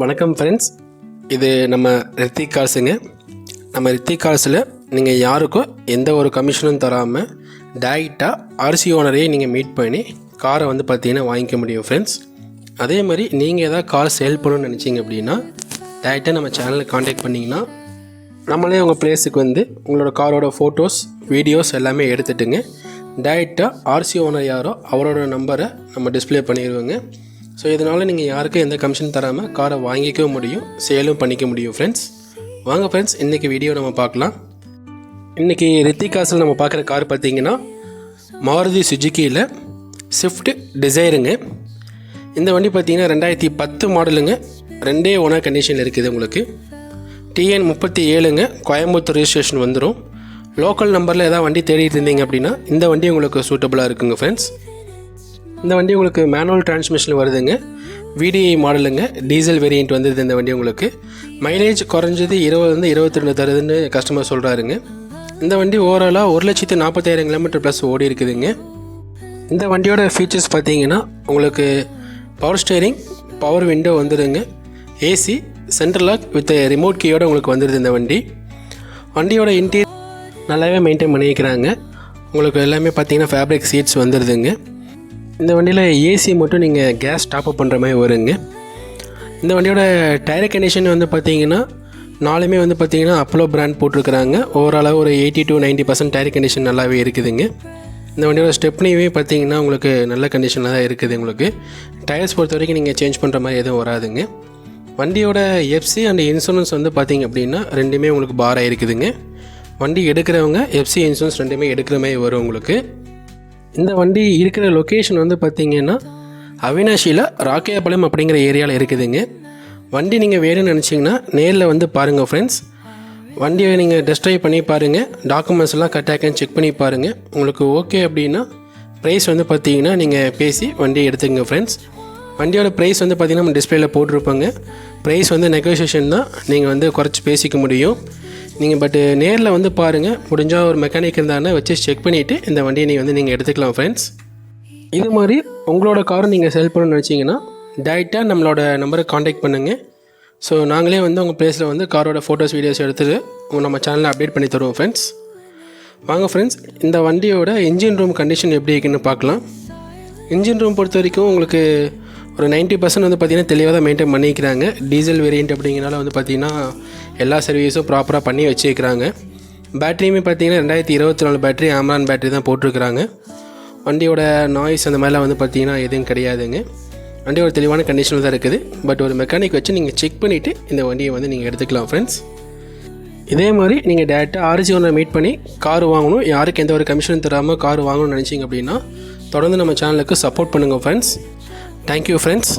வணக்கம் ஃப்ரெண்ட்ஸ், இது நம்ம ரித்திக் கார்ஸுங்க. நம்ம ரித்திக் கார்ஸில் நீங்கள் யாருக்கும் எந்த ஒரு கமிஷனும் தராமல் டைரெக்டாக ஆர்சி ஓனரையே நீங்கள் மீட் பண்ணி காரை வந்து பார்த்தீங்கன்னா வாங்கிக்க முடியும் ஃப்ரெண்ட்ஸ். அதே மாதிரி நீங்கள் எதாவது கார் சேல் பண்ணணும்னு நினச்சிங்க அப்படின்னா டைரெக்டாக நம்ம சேனலில் காண்டாக்ட் பண்ணிங்கன்னா நம்மளே உங்கள் பிளேஸுக்கு வந்து உங்களோட காரோட ஃபோட்டோஸ் வீடியோஸ் எல்லாமே எடுத்துட்டுங்க டைரெக்டாக ஆர்சி ஓனர் யாரோ அவரோட நம்பரை நம்ம டிஸ்பிளே பண்ணிடுவோங்க. ஸோ இதனால் நீங்கள் யாருக்கும் எந்த கமிஷன் தராமல் காரை வாங்கிக்கவும் முடியும், சேலும் பண்ணிக்க முடியும் ஃப்ரெண்ட்ஸ். வாங்க ஃப்ரெண்ட்ஸ், இன்றைக்கி வீடியோ நம்ம பார்க்கலாம். இன்றைக்கி ரித்திக் கார்ஸில் நம்ம பார்க்குற கார் பார்த்திங்கன்னா மாருதி சுஜுக்கியில் ஸ்விஃப்ட் டிசைருங்க. இந்த வண்டி பார்த்திங்கன்னா 2010 மாடலுங்க. 2 ஓனர் கண்டிஷனில் இருக்குது. உங்களுக்கு TN 37ங்க, கோயம்புத்தூர் ரெஜிஸ்ட்ரேஷன் வந்துடும். லோக்கல் நம்பரில் எதாவது வண்டி தேடிட்டு இருந்தீங்க அப்படின்னா இந்த வண்டி உங்களுக்கு சூட்டபுளாக இருக்குங்க ஃப்ரெண்ட்ஸ். இந்த வண்டி உங்களுக்கு மேனுவல் டிரான்ஸ்மிஷனில் வருதுங்க. VDI மாடலுங்க, டீசல் வேரியண்ட் வந்துடுது. இந்த வண்டி உங்களுக்கு மைலேஜ் குறைஞ்சது 20-22 தருதுன்னு கஸ்டமர் சொல்கிறாருங்க. இந்த வண்டி ஓவராலாக 1,40,000 கிலோமீட்டர் ப்ளஸ் ஓடி இருக்குதுங்க. இந்த வண்டியோட ஃபீச்சர்ஸ் பார்த்தீங்கன்னா உங்களுக்கு பவர் ஸ்டேரிங், பவர் விண்டோ வந்துடுங்க, AC, central lock with remote கீயோடு உங்களுக்கு வந்துடுது. இந்த வண்டியோட இன்டீரியர் நல்லாவே மெயின்டைன் பண்ணிக்கிறாங்க. உங்களுக்கு எல்லாமே பார்த்தீங்கன்னா ஃபேப்ரிக் சீட்ஸ் வந்துடுதுங்க. இந்த வண்டியில் AC மட்டும் நீங்கள் கேஸ் டாப்அப் பண்ணுற மாதிரி வருங்க. இந்த வண்டியோட டயர் கண்டிஷன் வந்து பார்த்தீங்கன்னா நாலுமே வந்து பார்த்தீங்கன்னா அப்போலோ பிராண்ட் போட்டிருக்கிறாங்க. ஓவராலாக ஒரு 80-90% டயர் கண்டிஷன் நல்லாவே இருக்குதுங்க. இந்த வண்டியோட ஸ்டெப்னியுமே பார்த்தீங்கன்னா உங்களுக்கு நல்ல கண்டிஷனில் தான் இருக்குது. உங்களுக்கு டயர்ஸ் பொறுத்த வரைக்கும் நீங்கள் சேஞ்ச் பண்ணுற மாதிரி எதுவும் வராதுங்க. வண்டியோட FC அண்ட் இன்சூரன்ஸ் வந்து பார்த்தீங்க அப்படின்னா ரெண்டுமே உங்களுக்கு பாராக இருக்குதுங்க. வண்டி எடுக்கிறவங்க FC இன்சூரன்ஸ் ரெண்டுமே எடுக்கிற மாதிரி வரும் உங்களுக்கு. இந்த வண்டி இருக்கிற லொக்கேஷன் வந்து பார்த்திங்கன்னா அவினாஷியில் ராக்கியாபாளையம் அப்படிங்கிற ஏரியாவில் இருக்குதுங்க. வண்டி நீங்கள் வேணும்னு நினச்சிங்கன்னா நேரில் வந்து பாருங்கள் ஃப்ரெண்ட்ஸ். வண்டியை நீங்கள் டெஸ்ட் ட்ரைவ் பண்ணி பாருங்கள், டாக்குமெண்ட்ஸ் எல்லாம் கரெக்டாக செக் பண்ணி பாருங்கள். உங்களுக்கு ஓகே அப்படின்னா ப்ரைஸ் வந்து பார்த்திங்கன்னா நீங்கள் பேசி வண்டியை எடுத்துக்கங்க ஃப்ரெண்ட்ஸ். வண்டியோட ப்ரைஸ் வந்து பார்த்திங்கன்னா நம்ம டிஸ்பிளேயில் போட்டிருப்பாங்க. ப்ரைஸ் வந்து நெகோசியேஷன் தான், நீங்கள் வந்து குறைச்சி பேசிக்க முடியும். நீங்கள் பட்டு நேரில் வந்து பாருங்கள், முடிஞ்சால் ஒரு மெக்கானிக் இருந்தானே வச்சு செக் பண்ணிவிட்டு இந்த வண்டியை நீங்கள் எடுத்துக்கலாம் ஃப்ரெண்ட்ஸ். இது மாதிரி உங்களோட காரை நீங்கள் சேல் பண்ணணும்னு நினச்சிங்கன்னா டைரெக்டாக நம்மளோட நம்பரை காண்டாக்ட் பண்ணுங்கள். ஸோ நாங்களே வந்து உங்கள் பிளேஸில் வந்து காரோட ஃபோட்டோஸ் வீடியோஸ் எடுத்துகிட்டு நம்ம சேனலில் அப்டேட் பண்ணி தருவோம் ஃப்ரெண்ட்ஸ். வாங்க ஃப்ரெண்ட்ஸ், இந்த வண்டியோட இன்ஜின் ரூம் கண்டிஷன் எப்படி இருக்குன்னு பார்க்கலாம். இன்ஜின் ரூம் பொறுத்த வரைக்கும் உங்களுக்கு ஒரு 90% வந்து பார்த்திங்கன்னா தெளிவாக தான் மெயின்டைன் பண்ணிக்கிறாங்க. டீசல் வேரியண்ட் அப்படிங்கிறனால வந்து பார்த்திங்கன்னா எல்லா சர்வீஸும் ப்ராப்பராக பண்ணி வச்சுக்கிறாங்க. பேட்டரியுமே பார்த்திங்கன்னா 2024 பேட்டரி, ஆம்ரான் பேட்டரி தான் போட்டிருக்கிறாங்க. வண்டியோட நாய்ஸ் அந்த மாதிரிலாம் வந்து பார்த்திங்கன்னா எதுவும் கிடையாதுங்க. வண்டி ஒரு தெளிவான கண்டிஷனில் தான் இருக்குது. பட் ஒரு மெக்கானிக் வச்சு நீங்கள் செக் பண்ணிவிட்டு இந்த வண்டியை வந்து நீங்கள் எடுத்துக்கலாம் ஃப்ரெண்ட்ஸ். இதே மாதிரி நீங்கள் டேரெக்டாக ஆர்சி ஓனரை மீட் பண்ணி கார் வாங்கணும், யாருக்கு எந்த ஒரு கமிஷன் தராமல் கார் வாங்கணும்னு நினச்சிங்க அப்படின்னா தொடர்ந்து நம்ம சேனலுக்கு சப்போர்ட் பண்ணுங்கள் ஃப்ரெண்ட்ஸ். Thank you friends.